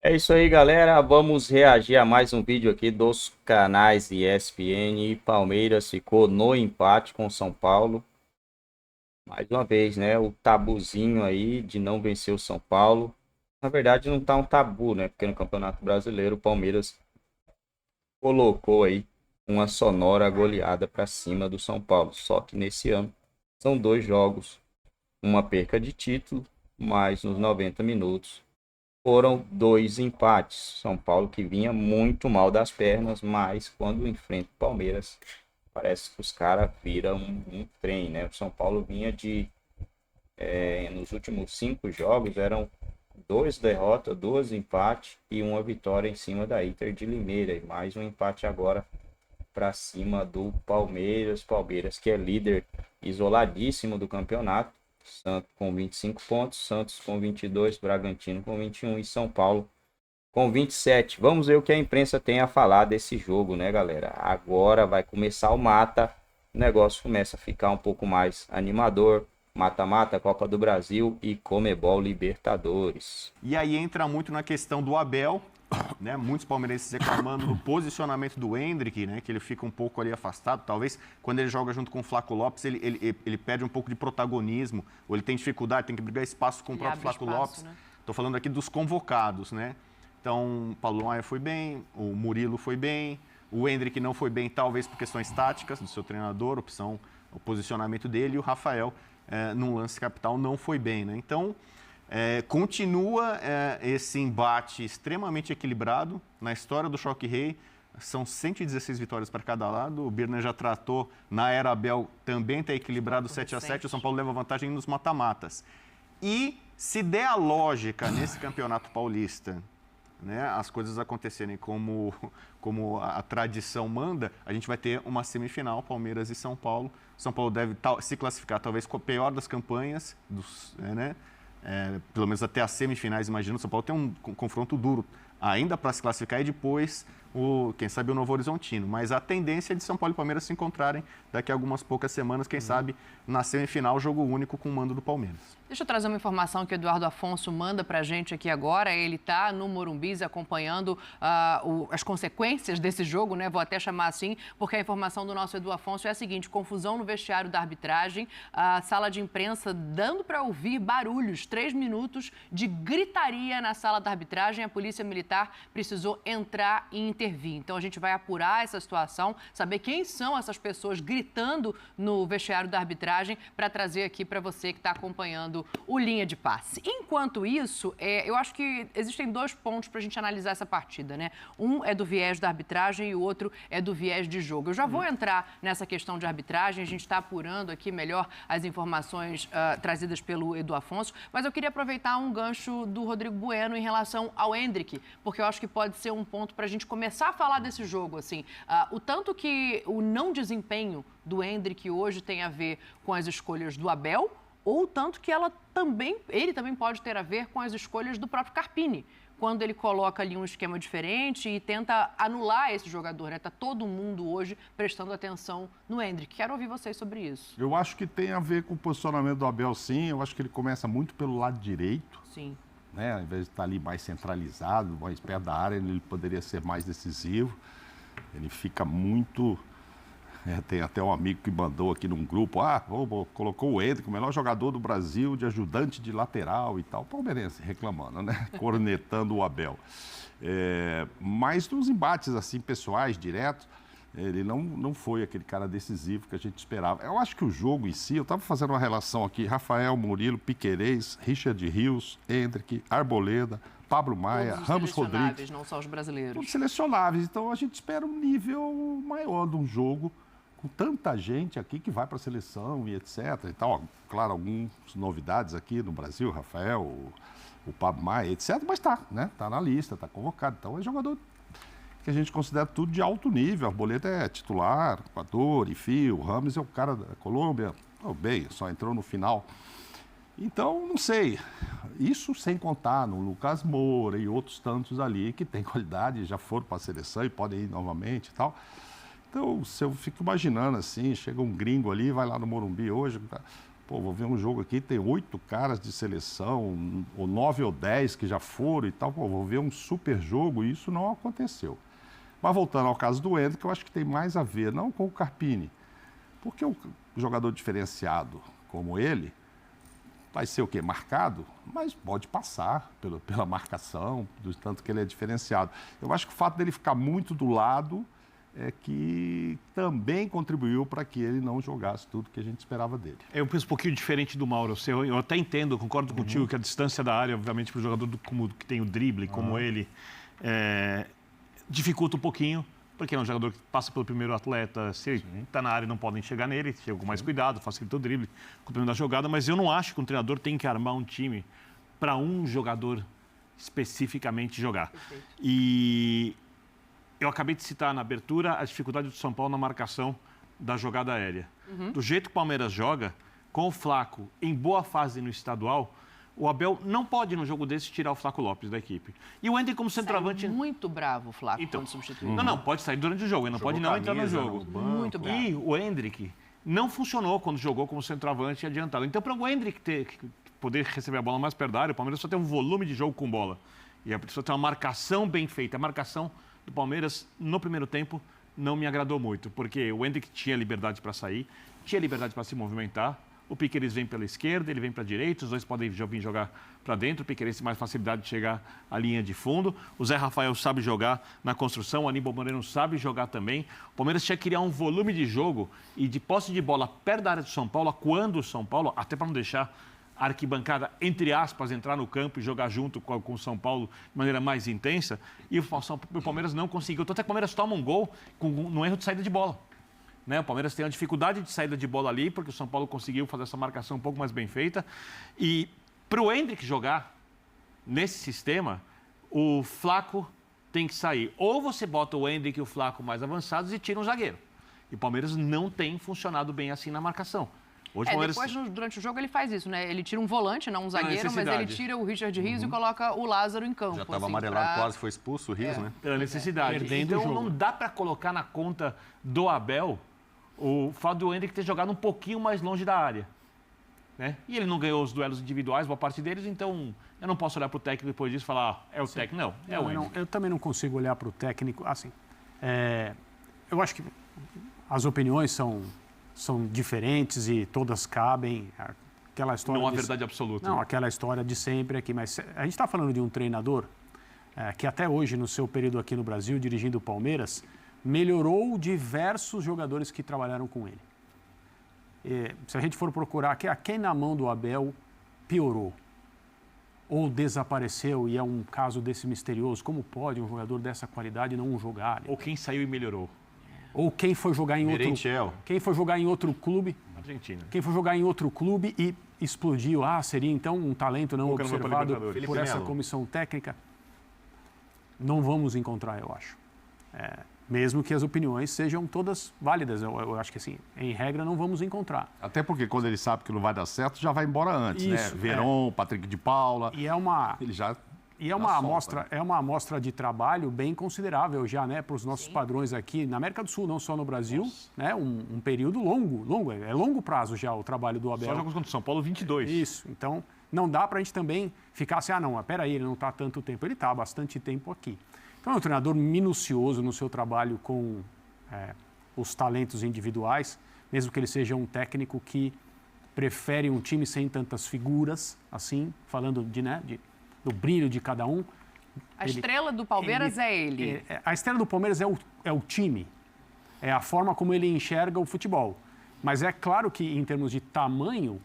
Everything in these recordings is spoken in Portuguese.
É isso aí, galera. Vamos reagir a mais um vídeo aqui dos canais ESPN. E Palmeiras ficou no empate com São Paulo. Mais uma vez, né? O tabuzinho aí de não vencer o São Paulo. Na verdade, não tá um tabu, né? Porque no Campeonato Brasileiro o Palmeiras colocou aí uma sonora goleada para cima do São Paulo. Só que nesse ano são dois jogos, uma perca de título, mas nos 90 minutos foram dois empates. São Paulo que vinha muito mal das pernas, mas quando enfrenta o Palmeiras, parece que os caras viram um trem, né? O São Paulo vinha nos últimos 5 jogos, eram dois derrotas, dois empates e uma vitória em cima da Inter de Limeira. E mais um empate agora para cima do Palmeiras. Palmeiras que é líder isoladíssimo do campeonato. Santos com 25 pontos, Santos com 22, Bragantino com 21 e São Paulo com 27. Vamos ver o que a imprensa tem a falar desse jogo, né, galera? Agora vai começar o mata, o negócio começa a ficar um pouco mais animador. Mata-mata, Copa do Brasil e Comebol Libertadores. E aí entra muito na questão do Abel, né? Muitos palmeirenses reclamando do posicionamento do Endrick, né? Que ele fica um pouco ali afastado. Talvez quando ele joga junto com o Flaco Lopes, ele perde um pouco de protagonismo, ou ele tem dificuldade, tem que brigar espaço com o próprio Flaco Lopes. Né? Estou falando aqui dos convocados, né? Então, o Paulo Maia foi bem, o Murilo foi bem, o Endrick não foi bem, talvez por questões táticas do seu treinador, o posicionamento dele, e o Rafael, num lance capital, não foi bem, né? Então, continua esse embate extremamente equilibrado. Na história do Choque Rei, são 116 vitórias para cada lado. O Birner já tratou, na era Abel, também está equilibrado 7-7. O São Paulo leva vantagem nos mata-matas. E se der a lógica nesse campeonato paulista, né, as coisas acontecerem como a tradição manda, a gente vai ter uma semifinal, Palmeiras e São Paulo. São Paulo deve se classificar talvez com a pior das campanhas, né? Pelo menos até as semifinais, imagino. O São Paulo tem um confronto duro ainda para se classificar e depois, quem sabe, o Novo Horizontino. Mas a tendência é de São Paulo e Palmeiras se encontrarem daqui a algumas poucas semanas, quem sabe, na semifinal, jogo único com o mando do Palmeiras. Deixa eu trazer uma informação que o Eduardo Afonso manda para a gente aqui agora. Ele está no Morumbi acompanhando as consequências desse jogo, né? Vou até chamar assim, porque a informação do nosso Edu Afonso é a seguinte: confusão no vestiário da arbitragem, a sala de imprensa dando para ouvir barulhos, 3 minutos de gritaria na sala da arbitragem. A Polícia Militar precisou entrar e intervir. Então a gente vai apurar essa situação, saber quem são essas pessoas gritando no vestiário da arbitragem, para trazer aqui para você que está acompanhando o Linha de Passe. Enquanto isso, eu acho que existem 2 pontos para a gente analisar essa partida, né? Um é do viés da arbitragem e o outro é do viés de jogo. Eu já vou entrar nessa questão de arbitragem, a gente está apurando aqui melhor as informações trazidas pelo Edu Afonso, mas eu queria aproveitar um gancho do Rodrigo Bueno em relação ao Endrick, porque eu acho que pode ser um ponto para a gente começar a falar desse jogo, assim. O tanto que o não desempenho do Endrick hoje tem a ver com as escolhas do Abel, ou tanto que ele também pode ter a ver com as escolhas do próprio Carpini, quando ele coloca ali um esquema diferente e tenta anular esse jogador, né? Tá todo mundo hoje prestando atenção no Endrick. Quero ouvir vocês sobre isso. Eu acho que tem a ver com o posicionamento do Abel, sim. Eu acho que ele começa muito pelo lado direito. Sim. Né? Ao invés de estar ali mais centralizado, mais perto da área, ele poderia ser mais decisivo. Ele fica muito... tem até um amigo que mandou aqui num grupo, colocou o Endrick, o melhor jogador do Brasil, de ajudante de lateral e tal. Palmeirense reclamando, né? Cornetando o Abel. Mas nos embates assim, pessoais, diretos, ele não foi aquele cara decisivo que a gente esperava. Eu acho que o jogo em si, eu estava fazendo uma relação aqui, Rafael, Murilo, Piquerez, Richard Rios, Endrick, Arboleda, Pablo Maia, Ramos Rodrigues. Não só os brasileiros. Todos selecionáveis. Então a gente espera um nível maior de um jogo com tanta gente aqui que vai para a seleção e etc. E tal. Claro, algumas novidades aqui no Brasil, Rafael, o Pablo Maia, etc. Mas está, né? Está na lista, está convocado. Então é jogador que a gente considera tudo de alto nível. A Arboleda é titular, Equador, enfim, o Ramos é o cara da Colômbia. Bem, só entrou no final. Então, não sei, isso sem contar no Lucas Moura e outros tantos ali que têm qualidade, já foram para a seleção e podem ir novamente e tal. Então, se eu fico imaginando assim, chega um gringo ali, vai lá no Morumbi hoje, Pô, vou ver um jogo aqui, tem 8 caras de seleção, ou 9 ou 10 que já foram e tal. Pô, vou ver um super jogo e isso não aconteceu. Mas voltando ao caso do Endrick, eu acho que tem mais a ver, não com o Carpini, porque um jogador diferenciado como ele vai ser o quê? Marcado, mas pode passar pela marcação, do tanto que ele é diferenciado. Eu acho que o fato dele ficar muito do lado é que também contribuiu para que ele não jogasse tudo que a gente esperava dele. Eu penso um pouquinho diferente do Mauro. Eu até entendo, concordo contigo que a distância da área, obviamente, para o jogador que tem o drible, como ele, dificulta um pouquinho, porque é um jogador que passa pelo primeiro atleta, se ele está na área não podem chegar nele, chega com mais cuidado, facilita o drible, complemento da jogada, mas eu não acho que um treinador tem que armar um time para um jogador especificamente jogar. E eu acabei de citar na abertura a dificuldade do São Paulo na marcação da jogada aérea. Do jeito que o Palmeiras joga, com o Flaco em boa fase no estadual, o Abel não pode, num jogo desse, tirar o Flaco Lopes da equipe. E o Endrick como centroavante... Sai muito bravo o Flaco então, quando substituiu. Não, pode sair durante o jogo, ele não pode não entrar no jogo. Muito bravo. E o Endrick não funcionou quando jogou como centroavante adiantado. Então, para o Endrick poder receber a bola mais perto da área, o Palmeiras só tem um volume de jogo com bola. E a pessoa tem uma marcação bem feita. A marcação do Palmeiras, no primeiro tempo, não me agradou muito, porque o Endrick tinha liberdade para sair, tinha liberdade para se movimentar. O Piquerez vem pela esquerda, ele vem para a direita, os dois podem vir jogar para dentro. O Piquerez tem mais facilidade de chegar à linha de fundo. O Zé Rafael sabe jogar na construção, o Aníbal Moreno sabe jogar também. O Palmeiras tinha que criar um volume de jogo e de posse de bola perto da área do São Paulo, quando o São Paulo, até para não deixar a arquibancada, entre aspas, entrar no campo e jogar junto com o São Paulo de maneira mais intensa. E o Palmeiras não conseguiu. Tanto é que o Palmeiras toma um gol no erro de saída de bola. O Palmeiras tem uma dificuldade de saída de bola ali, porque o São Paulo conseguiu fazer essa marcação um pouco mais bem feita. E para o Endrick jogar nesse sistema, o Flaco tem que sair. Ou você bota o Endrick e o Flaco mais avançados e tira um zagueiro. E o Palmeiras não tem funcionado bem assim na marcação. Hoje, Palmeiras... Depois, durante o jogo, ele faz isso, né? Ele tira um volante, não um zagueiro, mas ele tira o Richard Rios e coloca o Lázaro em campo. Já estava amarelado, quase foi expulso o Rios, né? Pela necessidade. Então, não dá para colocar na conta do Abel o fato do Endrick ter jogado um pouquinho mais longe da área. E ele não ganhou os duelos individuais, boa parte deles, então eu não posso olhar para o técnico depois disso e falar, é o técnico. Não, é o Endrick. Eu também não consigo olhar para o técnico, assim, eu acho que as opiniões são diferentes e todas cabem. Aquela história não há verdade absoluta. Não, aquela história de sempre aqui, mas a gente está falando de um treinador que até hoje, no seu período aqui no Brasil, dirigindo o Palmeiras, melhorou diversos jogadores que trabalharam com ele. Se a gente for procurar quem na mão do Abel piorou ou desapareceu, e é um caso desse misterioso, como pode um jogador dessa qualidade não jogar? Ou quem saiu e melhorou. Ou quem foi jogar em outro clube. Argentina. Quem foi jogar em outro clube e explodiu. Seria então um talento não observado por essa comissão técnica? Não vamos encontrar, eu acho. Mesmo que as opiniões sejam todas válidas. Eu acho que, assim, em regra, não vamos encontrar. Até porque quando ele sabe que não vai dar certo, já vai embora antes, né? Verón, Patrick de Paula. E ele já... E é uma amostra de trabalho bem considerável já, para os nossos padrões aqui na América do Sul, não só no Brasil, um período longo, é longo prazo já o trabalho do Abel. Só jogos contra o São Paulo, 22. Isso, então não dá para a gente também ficar assim, peraí, ele não está há tanto tempo, ele está há bastante tempo aqui. Então é um treinador minucioso no seu trabalho com os talentos individuais, mesmo que ele seja um técnico que prefere um time sem tantas figuras, assim, falando do brilho de cada um. A estrela do Palmeiras é ele. A estrela do Palmeiras é o time, é a forma como ele enxerga o futebol. Mas é claro que, em termos de tamanho,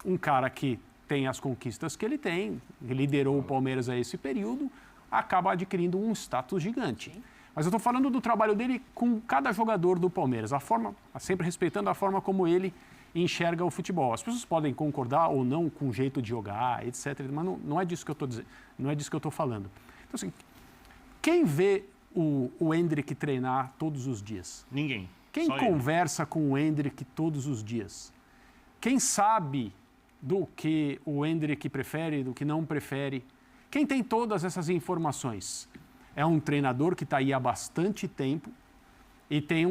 um cara que tem as conquistas que ele tem, liderou o Palmeiras a esse período, acaba adquirindo um status gigante. Mas eu estou falando do trabalho dele com cada jogador do Palmeiras, sempre respeitando a forma como ele enxerga o futebol. As pessoas podem concordar ou não com o jeito de jogar, etc. Mas não é disso que eu estou dizendo, não é disso que eu estou falando. Então, assim, quem vê o Endrick treinar todos os dias? Ninguém. Quem conversa com o Endrick todos os dias? Quem sabe do que o Endrick prefere, do que não prefere? Quem tem todas essas informações? É um treinador que está aí há bastante tempo, e tem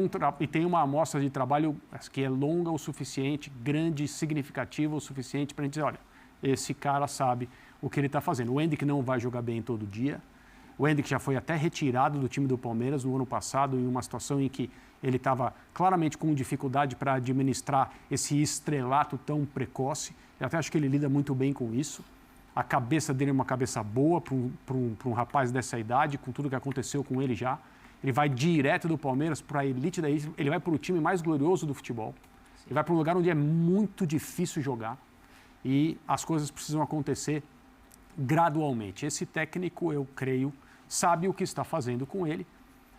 uma amostra de trabalho que é longa o suficiente, grande, significativa o suficiente para a gente dizer, olha, esse cara sabe o que ele está fazendo. O Endrick não vai jogar bem todo dia. O Endrick já foi até retirado do time do Palmeiras no ano passado, em uma situação em que ele estava claramente com dificuldade para administrar esse estrelato tão precoce. Eu até acho que ele lida muito bem com isso. A cabeça dele é uma cabeça boa para um rapaz dessa idade, com tudo que aconteceu com ele já. Ele vai direto do Palmeiras para a elite da elite, ele vai para o time mais glorioso do futebol. Ele vai para um lugar onde é muito difícil jogar e as coisas precisam acontecer gradualmente. Esse técnico, eu creio, sabe o que está fazendo com ele.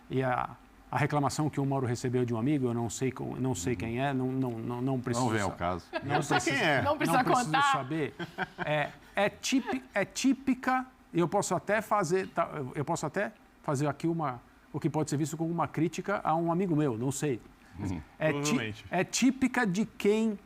E a reclamação que o Mauro recebeu de um amigo, eu não sei quem é, não preciso. Não vem ao caso. Não sei quem é. Não precisa contar. Saber. É típica. Eu posso até fazer aqui o que pode ser visto como uma crítica a um amigo meu, não sei. É típica de quem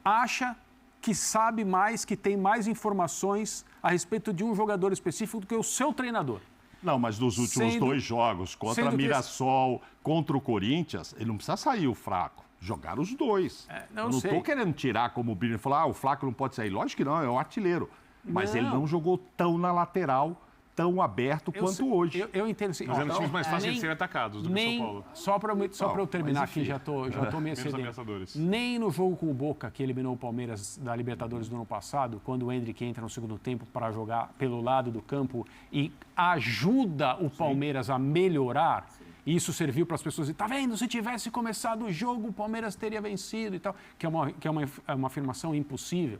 acha que sabe mais, que tem mais informações a respeito de um jogador específico do que o seu treinador. Não, mas nos últimos 2 jogos, contra Mirassol, contra o Corinthians, ele não precisa sair o fraco. Jogaram os 2. Eu não estou querendo tirar como o Birner falou, o fraco não pode sair. Lógico que não, é o artilheiro. Mas ele não jogou tão na lateral, tão aberto quanto hoje. Eu entendo assim. Mas é um dos times mais fáceis de serem atacados do que São Paulo. Só para eu terminar aqui, já tô me excedendo. Nem no jogo com o Boca, que eliminou o Palmeiras da Libertadores do ano passado, quando o Endrick entra no segundo tempo para jogar pelo lado do campo e ajuda o Palmeiras a melhorar, e isso serviu para as pessoas dizer, tá vendo, se tivesse começado o jogo, o Palmeiras teria vencido e tal, que é uma afirmação impossível.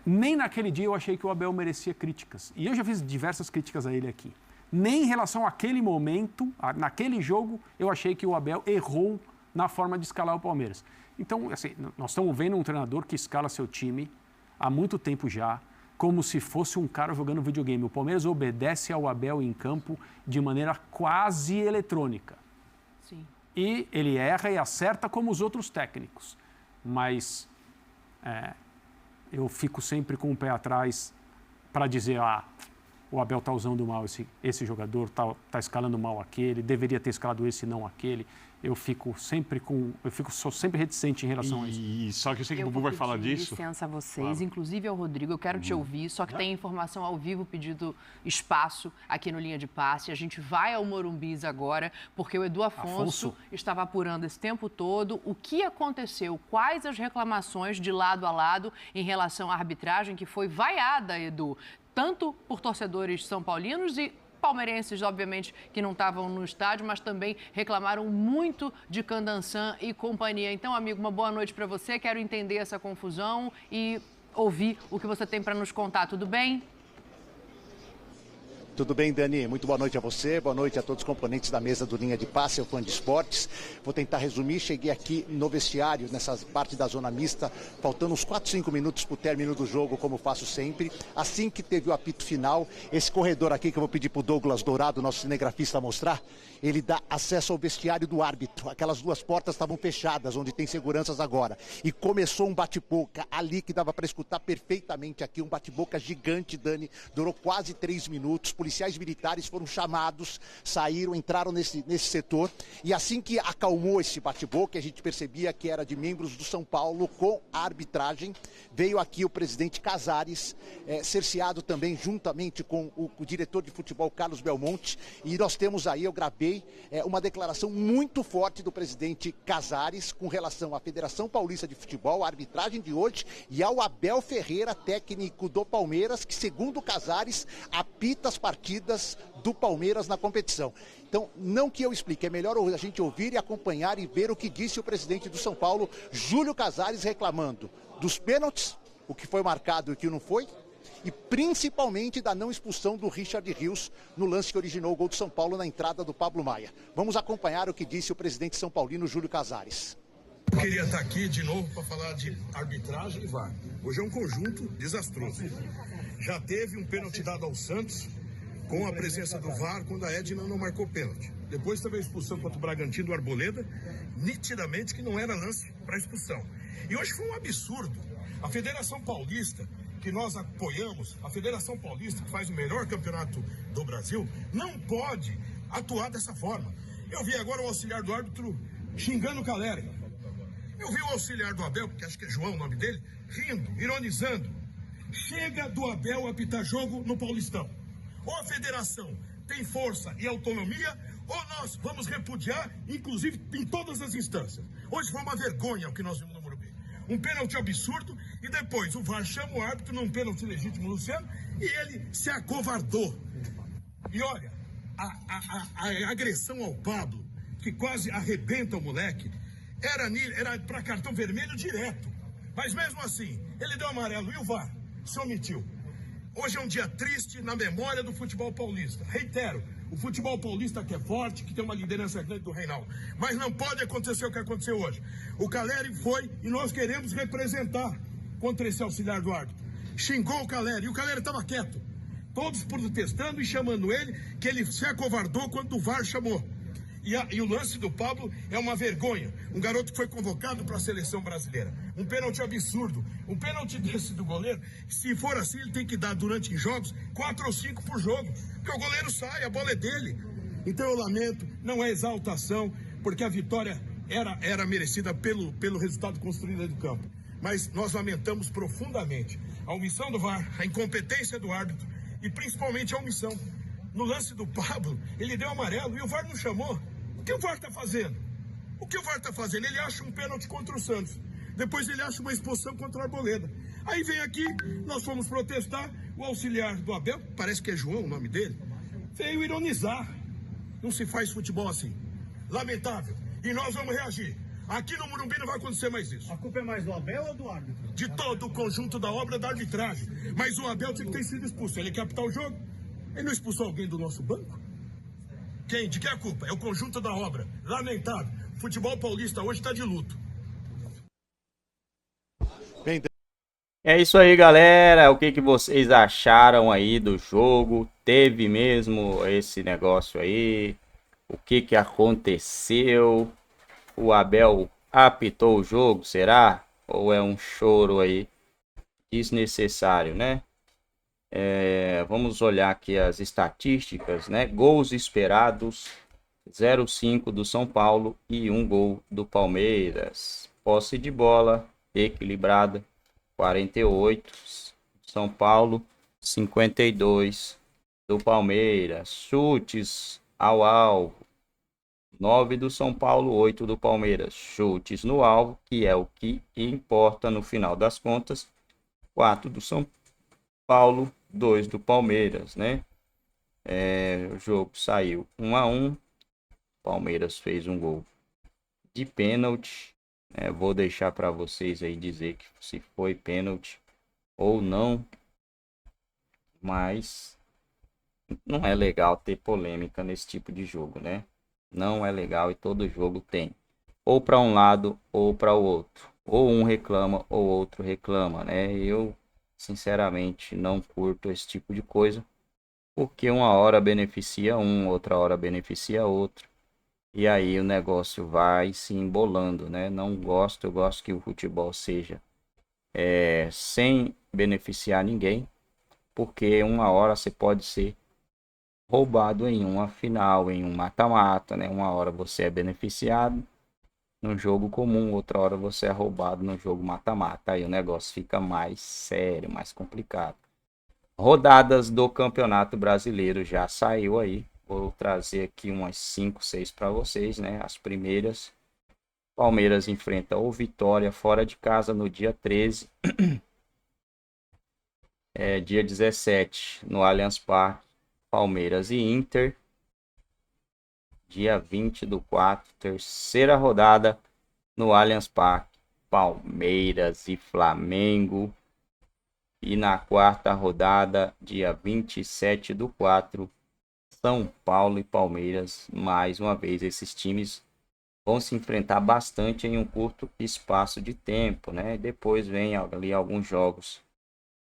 Nem naquele dia eu achei que o Abel merecia críticas. E eu já fiz diversas críticas a ele aqui. Nem em relação àquele momento, naquele jogo, eu achei que o Abel errou na forma de escalar o Palmeiras. Então, assim, nós estamos vendo um treinador que escala seu time há muito tempo já, como se fosse um cara jogando videogame. O Palmeiras obedece ao Abel em campo de maneira quase eletrônica. Sim. E ele erra e acerta como os outros técnicos. Mas eu fico sempre com o pé atrás para dizer, o Abel está usando mal esse jogador, está escalando mal aquele, deveria ter escalado esse e não aquele. Sou sempre reticente em relação a isso. E só que eu sei que o Bubu vai falar disso. Licença a vocês, inclusive ao Rodrigo, eu quero te ouvir, só que tem informação ao vivo pedido espaço aqui no Linha de Passe. A gente vai ao Morumbis agora, porque o Edu Afonso estava apurando esse tempo todo o que aconteceu, quais as reclamações de lado a lado em relação à arbitragem que foi vaiada, Edu, tanto por torcedores são paulinos e palmeirenses, obviamente, que não estavam no estádio, mas também reclamaram muito de Candançan e companhia. Então, amigo, uma boa noite para você. Quero entender essa confusão e ouvir o que você tem para nos contar. Tudo bem? Tudo bem, Dani? Muito boa noite a você, boa noite a todos os componentes da mesa do Linha de Passe, o Fã de Esportes. Vou tentar resumir, cheguei aqui no vestiário, nessa parte da zona mista, faltando uns 4, 5 minutos para o término do jogo, como faço sempre. Assim que teve o apito final, esse corredor aqui que eu vou pedir para o Douglas Dourado, nosso cinegrafista, mostrar, ele dá acesso ao vestiário do árbitro. Aquelas 2 portas estavam fechadas, onde tem seguranças agora. E começou um bate-boca ali que dava para escutar perfeitamente aqui, um bate-boca gigante, Dani, durou quase 3 minutos. Policiais militares foram chamados, saíram, entraram nesse setor e assim que acalmou esse bate-boca, a gente percebia que era de membros do São Paulo com a arbitragem, veio aqui o presidente Casares, cerceado também juntamente com o diretor de futebol Carlos Belmonte, e nós temos aí, eu gravei, uma declaração muito forte do presidente Casares com relação à Federação Paulista de Futebol, a arbitragem de hoje, e ao Abel Ferreira, técnico do Palmeiras, que segundo Casares apita as partidas do Palmeiras na competição. Então, não que eu explique, é melhor a gente ouvir e acompanhar e ver o que disse o presidente do São Paulo, Júlio Casares, reclamando dos pênaltis, o que foi marcado e o que não foi, e principalmente da não expulsão do Richard Rios no lance que originou o gol do São Paulo na entrada do Pablo Maia. Vamos acompanhar o que disse o presidente São Paulino, Júlio Casares. Eu queria estar aqui de novo para falar de arbitragem e VAR. Hoje é um conjunto desastroso. Já teve um pênalti dado ao Santos, com a presença do VAR, quando a Edna não marcou pênalti. Depois teve a expulsão contra o Bragantino do Arboleda, nitidamente que não era lance para expulsão. E hoje foi um absurdo. A Federação Paulista, que nós apoiamos, a Federação Paulista, que faz o melhor campeonato do Brasil, não pode atuar dessa forma. Eu vi agora o auxiliar do árbitro xingando o Caleri. Eu vi o auxiliar do Abel, que acho que é João o nome dele, rindo, ironizando. Chega do Abel apitar jogo no Paulistão. Ou a federação tem força e autonomia, ou nós vamos repudiar, inclusive em todas as instâncias. Hoje foi uma vergonha o que nós vimos no Morumbi. Um pênalti absurdo e depois o VAR chama o árbitro num pênalti legítimo, Luciano, e ele se acovardou. E olha, a agressão ao Pablo, que quase arrebenta o moleque, era para cartão vermelho direto. Mas mesmo assim, ele deu amarelo e o VAR se omitiu. Hoje é um dia triste na memória do futebol paulista. Reitero, o futebol paulista que é forte, que tem uma liderança grande do Reinaldo. Mas não pode acontecer o que aconteceu hoje. O Caleri foi e nós queremos representar contra esse auxiliar do árbitro. Xingou o Caleri e o Caleri estava quieto. Todos protestando e chamando ele, que ele se acovardou quando o VAR chamou. E o lance do Pablo é uma vergonha. Um garoto que foi convocado para a seleção brasileira. Um pênalti absurdo. Um pênalti desse do goleiro, se for assim, ele tem que dar durante jogos 4 ou 5 por jogo. Porque o goleiro sai, a bola é dele. Então eu lamento, não é exaltação, porque a vitória era merecida pelo resultado construído aí do campo. Mas nós lamentamos profundamente a omissão do VAR, a incompetência do árbitro e principalmente a omissão. No lance do Pablo, ele deu amarelo e o VAR não chamou. O que o VAR está fazendo? O que o VAR está fazendo? Ele acha um pênalti contra o Santos. Depois ele acha uma expulsão contra o Arboleda. Aí vem aqui, nós fomos protestar, o auxiliar do Abel, parece que é João o nome dele, veio ironizar. Não se faz futebol assim. Lamentável. E nós vamos reagir. Aqui no Morumbi não vai acontecer mais isso. A culpa é mais do Abel ou do árbitro? De todo o conjunto da obra da arbitragem. Mas o Abel tinha que ter sido expulso. Ele quer apitar o jogo. Ele não expulsou alguém do nosso banco? Quem? De que é a culpa? É o conjunto da obra. Lamentável. O futebol paulista hoje está de luto. É isso aí, galera. O que vocês acharam aí do jogo? Teve mesmo esse negócio aí? O que aconteceu? O Abel apitou o jogo, será? Ou é um choro aí desnecessário, né? Vamos olhar aqui as estatísticas, né? Gols esperados, 0,5 do São Paulo e 1 gol do Palmeiras. Posse de bola equilibrada, 48 São Paulo, 52 do Palmeiras. Chutes ao alvo, 9 do São Paulo, 8 do Palmeiras. Chutes no alvo, que é o que importa no final das contas, 4 do São Paulo, 2 do Palmeiras, né? O jogo saiu 1-1. Palmeiras fez um gol de pênalti. Vou deixar para vocês aí dizer que se foi pênalti ou não. Mas não é legal ter polêmica nesse tipo de jogo, né? Não é legal e todo jogo tem. Ou para um lado ou para o outro. Ou um reclama ou outro reclama, né? Eu sinceramente não curto esse tipo de coisa, porque uma hora beneficia um, outra hora beneficia outro, e aí o negócio vai se embolando, né? Não gosto, eu gosto que o futebol seja sem beneficiar ninguém, porque uma hora você pode ser roubado em uma final, em um mata-mata, né? Uma hora você é beneficiado no jogo comum, outra hora você é roubado no jogo mata-mata. Aí o negócio fica mais sério, mais complicado. Rodadas do Campeonato Brasileiro já saiu aí. Vou trazer aqui umas 5, 6 para vocês, né? As primeiras. Palmeiras enfrenta o Vitória fora de casa no dia 13. Dia 17 no Allianz Parque. Palmeiras e Inter. Dia 20/4, terceira rodada no Allianz Parque, Palmeiras e Flamengo. E na quarta rodada, dia 27/4, São Paulo e Palmeiras. Mais uma vez, esses times vão se enfrentar bastante em um curto espaço de tempo, né? Depois vem ali alguns jogos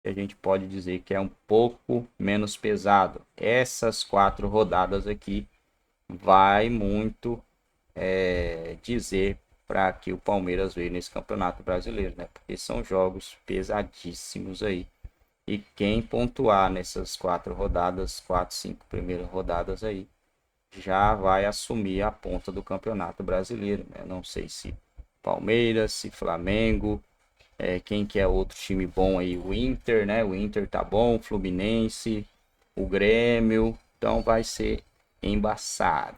que a gente pode dizer que é um pouco menos pesado. Essas 4 rodadas aqui vai muito dizer para que o Palmeiras veio nesse Campeonato Brasileiro, né? Porque são jogos pesadíssimos aí. E quem pontuar nessas 4 rodadas, 4, 5 primeiras rodadas aí, já vai assumir a ponta do Campeonato Brasileiro, né? Não sei se Palmeiras, se Flamengo, quem que é outro time bom aí, o Inter, né? O Inter tá bom, o Fluminense, o Grêmio, então vai ser embaçado.